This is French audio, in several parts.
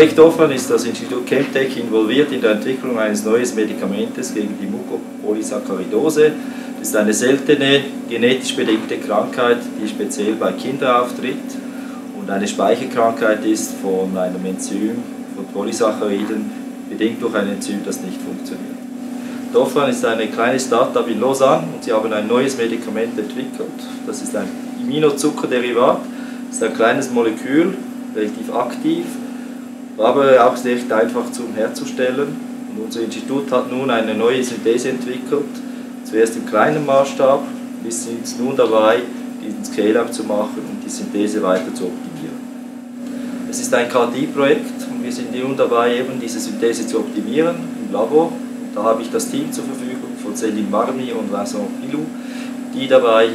Projekt Offline ist das Institut Chemtech involviert in der Entwicklung eines neuen Medikamentes gegen die Mukopolysacharidose. Das ist eine seltene, genetisch bedingte Krankheit, die speziell bei Kindern auftritt und eine Speicherkrankheit ist von einem Enzym, von Polysacchariden, bedingt durch ein Enzym, das nicht funktioniert. Offline ist eine kleine Start-up in Lausanne und sie haben ein neues Medikament entwickelt. Das ist ein Iminozuckerderivat, das ist ein kleines Molekül, relativ aktiv, aber auch recht einfach zum herzustellen. Und unser Institut hat nun eine neue Synthese entwickelt, zuerst im kleinen Maßstab, wir sind nun dabei, diesen Scale-up zu machen und die Synthese weiter zu optimieren. Es ist ein KDI-Projekt und wir sind nun dabei, eben diese Synthese zu optimieren im Labor. Da habe ich das Team zur Verfügung von Céline Marmy und Vincent Pilou, die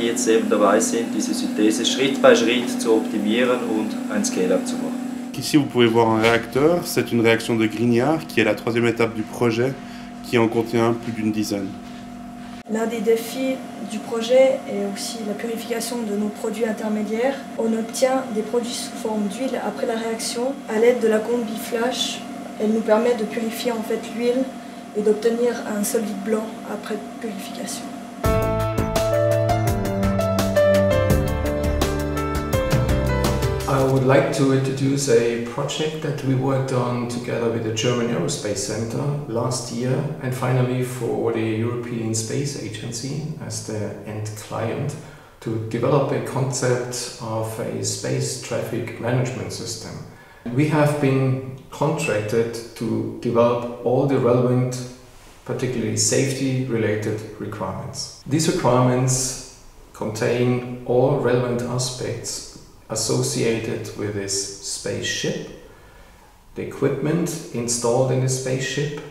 jetzt eben dabei sind, diese Synthese Schritt bei Schritt zu optimieren und ein Scale-up zu machen. Ici, vous pouvez voir un réacteur. C'est une réaction de Grignard qui est la troisième étape du projet, qui en contient plus d'une dizaine. L'un des défis du projet est aussi la purification de nos produits intermédiaires. On obtient des produits sous forme d'huile après la réaction à l'aide de la combi flash. Elle nous permet de purifier en fait l'huile et d'obtenir un solide blanc après purification. I would like to introduce a project that we worked on together with the German Aerospace Center last year and finally for the European Space Agency as the end client to develop a concept of a space traffic management system. We have been contracted to develop all the relevant, particularly safety-related requirements. These requirements contain all relevant aspects associated with this spaceship, the equipment installed in the spaceship,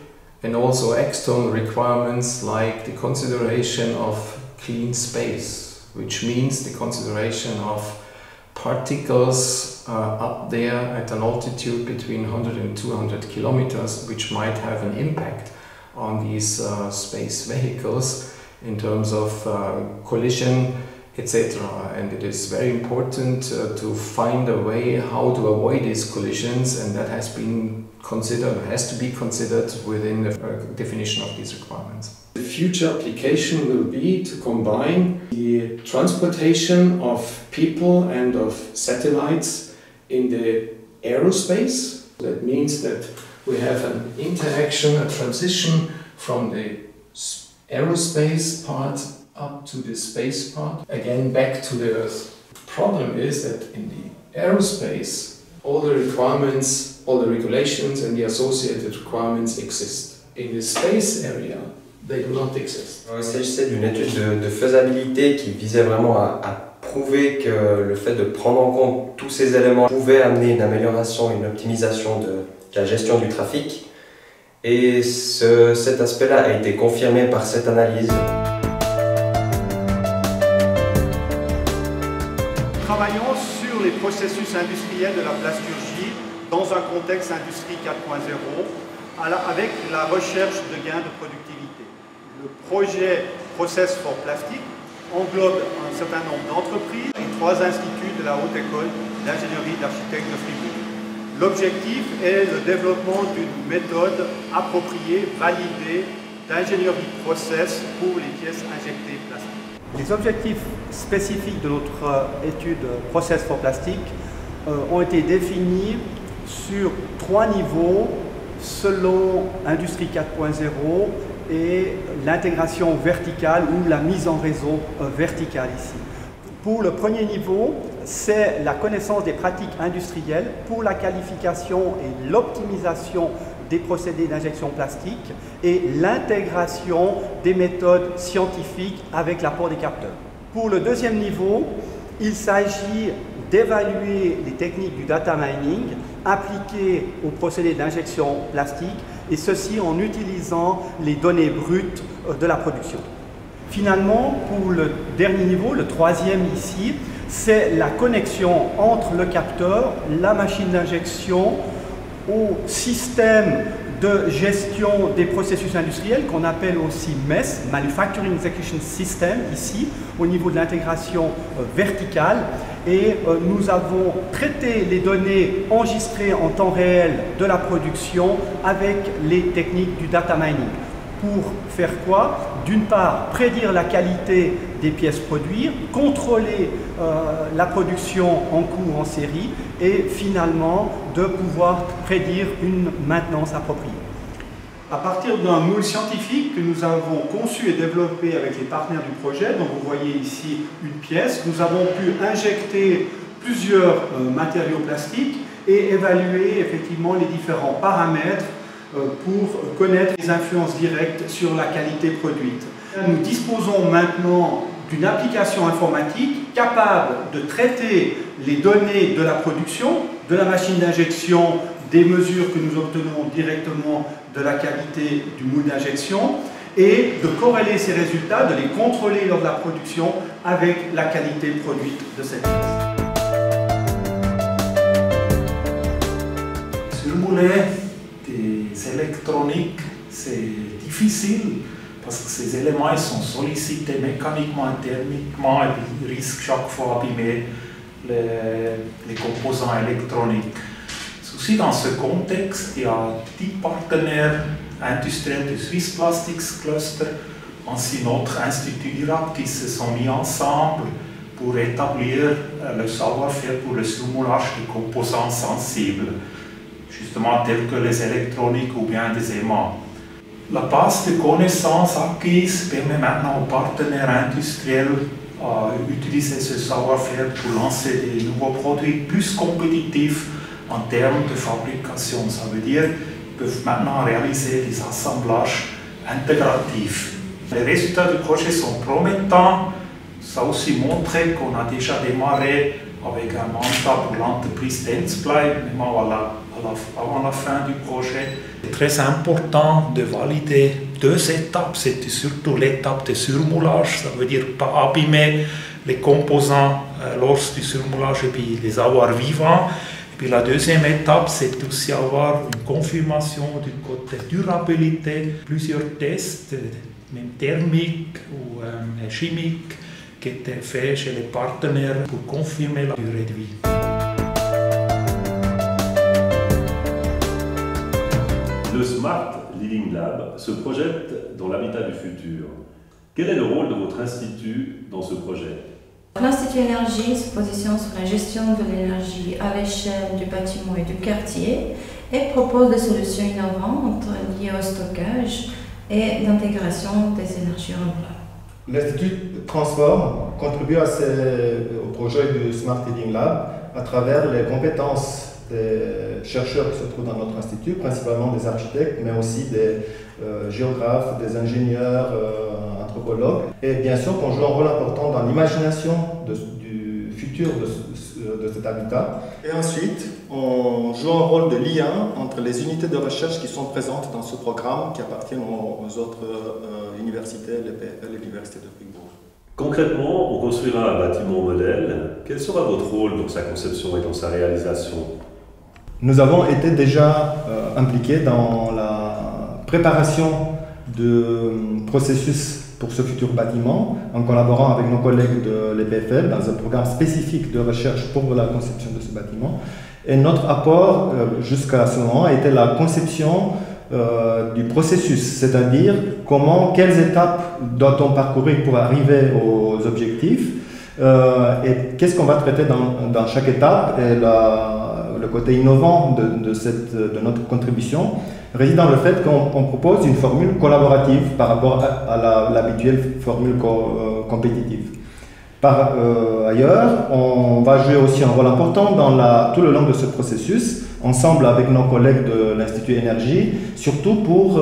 and also external requirements like the consideration of clean space, which means the consideration of particles up there at an altitude between 100 and 200 kilometers, which might have an impact on these space vehicles in terms of collision, etc. And it is very important to find a way how to avoid these collisions, and that has to be considered within the definition of these requirements. The future application will be to combine the transportation of people and of satellites in the aerospace. That means that we have an interaction, a transition from the aerospace part up to the space part, again back to the Earth. The problem is that in the aerospace, all the requirements, all the regulations and the associated requirements exist. In the space area, they do not exist. Il s'agissait d'une étude de faisabilité qui visait vraiment à prouver que le fait de prendre en compte tous ces éléments pouvait amener une amélioration, une optimisation de la gestion du trafic. Et cet aspect-là a été confirmé par cette analyse. Travaillons sur les processus industriels de la plasturgie dans un contexte industrie 4.0 avec la recherche de gains de productivité. Le projet Process for Plastic englobe un certain nombre d'entreprises et 3 instituts de la Haute École d'ingénierie d'architectes de Fribourg. L'objectif est le développement d'une méthode appropriée, validée d'ingénierie process pour les pièces injectées plastiques. Les objectifs spécifiques de notre étude Process for Plastic ont été définis sur 3 niveaux selon Industrie 4.0 et l'intégration verticale ou la mise en réseau verticale ici. Pour le premier niveau, c'est la connaissance des pratiques industrielles pour la qualification et l'optimisation des procédés d'injection plastique et l'intégration des méthodes scientifiques avec l'apport des capteurs. Pour le deuxième niveau, il s'agit d'évaluer les techniques du data mining appliquées aux procédés d'injection plastique et ceci en utilisant les données brutes de la production. Finalement, pour le dernier niveau, le troisième ici, c'est la connexion entre le capteur, la machine d'injection, au système de gestion des processus industriels qu'on appelle aussi MES, Manufacturing Execution System, ici, au niveau de l'intégration verticale. Et nous avons traité les données enregistrées en temps réel de la production avec les techniques du data mining. Pour faire quoi? D'une part, prédire la qualité des pièces produites, contrôler la production en cours en série et finalement de pouvoir prédire une maintenance appropriée. À partir d'un moule scientifique que nous avons conçu et développé avec les partenaires du projet, dont vous voyez ici une pièce, nous avons pu injecter plusieurs matériaux plastiques et évaluer effectivement les différents paramètres pour connaître les influences directes sur la qualité produite. Nous disposons maintenant d'une application informatique capable de traiter les données de la production, de la machine d'injection, des mesures que nous obtenons directement de la qualité du moule d'injection et de corréler ces résultats, de les contrôler lors de la production avec la qualité produite de cette pièce. Surmouler des électroniques, c'est difficile parce que ces éléments ils sont sollicités mécaniquement et thermiquement et ils risquent chaque fois d'abîmer les composants électroniques. Aussi dans ce contexte, il y a 10 partenaires industriels du Swiss Plastics Cluster ainsi notre institut IRAP qui se sont mis ensemble pour établir le savoir-faire pour le surmoulage des composants sensibles, justement tels que les électroniques ou bien des aimants. La base de connaissances acquises permet maintenant aux partenaires industriels d'utiliser ce savoir-faire pour lancer des nouveaux produits plus compétitifs en termes de fabrication. Ça veut dire qu'ils peuvent maintenant réaliser des assemblages intégratifs. Les résultats du projet sont promettants. Ça a aussi montré qu'on a déjà démarré avec un mandat pour l'entreprise Dentsply, même avant la fin du projet. C'est très important de valider 2 étapes. C'était surtout l'étape de surmoulage, ça veut dire pas abîmer les composants lors du surmoulage et puis les avoir vivants. Et puis la deuxième étape, c'est aussi avoir une confirmation du côté durabilité, plusieurs tests, même thermiques ou chimiques, qui étaient faits chez les partenaires pour confirmer la durée de vie. Le Smart Living Lab se projette dans l'habitat du futur. Quel est le rôle de votre institut dans ce projet? L'Institut Énergie se positionne sur la gestion de l'énergie à l'échelle du bâtiment et du quartier et propose des solutions innovantes liées au stockage et l'intégration des énergies renouvelables. L'Institut Transform contribue au projet du Smart Living Lab à travers les compétences des chercheurs qui se trouvent dans notre institut, principalement des architectes, mais aussi des géographes, des ingénieurs, anthropologues. Et bien sûr qu'on joue un rôle important dans l'imagination du futur de cet habitat. Et ensuite, on joue un rôle de lien entre les unités de recherche qui sont présentes dans ce programme, qui appartiennent aux autres universités, l'EPFL et l'Université de Fribourg. Concrètement, on construira un bâtiment modèle. Quel sera votre rôle dans sa conception et dans sa réalisation? Nous avons été déjà impliqués dans la préparation de processus pour ce futur bâtiment, en collaborant avec nos collègues de l'EPFL dans un programme spécifique de recherche pour la conception de ce bâtiment. Et notre apport jusqu'à ce moment a été la conception du processus, c'est-à-dire quelles étapes doit-on parcourir pour arriver aux objectifs et qu'est-ce qu'on va traiter dans chaque étape. Et le côté innovant de notre contribution réside dans le fait qu'on propose une formule collaborative par rapport à l'habituelle formule compétitive. Par ailleurs, on va jouer aussi un rôle important tout le long de ce processus, ensemble avec nos collègues de l'Institut Énergie, surtout pour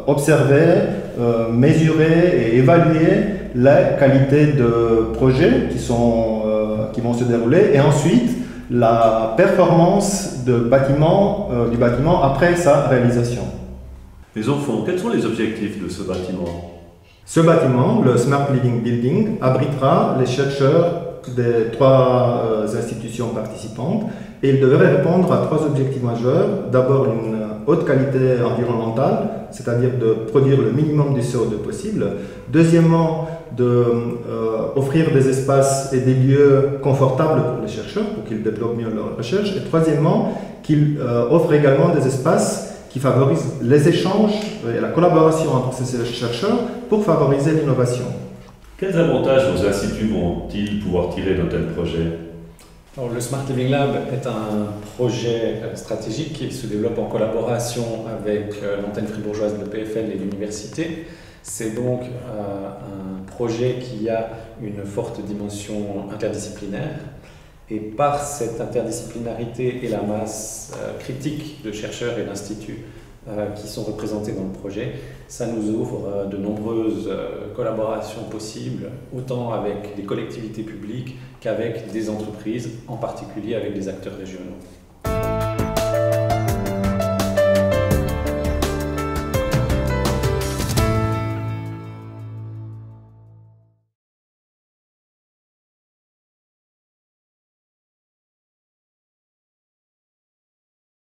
observer, mesurer et évaluer la qualité de projets qui vont se dérouler et ensuite la performance du bâtiment après sa réalisation. Mais au fond, quels sont les objectifs de ce bâtiment? Ce bâtiment, le Smart Living Building, abritera les chercheurs des 3 institutions participantes et il devrait répondre à 3 objectifs majeurs. D'abord, une haute qualité environnementale, c'est-à-dire de produire le minimum de CO2 possible. Deuxièmement, d'offrir des espaces et des lieux confortables pour les chercheurs, pour qu'ils développent mieux leur recherche. Et troisièmement, qu'il offre également des espaces qui favorisent les échanges et la collaboration entre ces chercheurs pour favoriser l'innovation. Quels avantages vos instituts vont-ils pouvoir tirer d'un tel projet? Alors, le Smart Living Lab est un projet stratégique qui se développe en collaboration avec l'antenne fribourgeoise de l'EPFL et l'université. C'est donc un projet qui a une forte dimension interdisciplinaire. Et par cette interdisciplinarité et la masse critique de chercheurs et d'instituts qui sont représentés dans le projet, ça nous ouvre de nombreuses collaborations possibles, autant avec des collectivités publiques qu'avec des entreprises, en particulier avec des acteurs régionaux.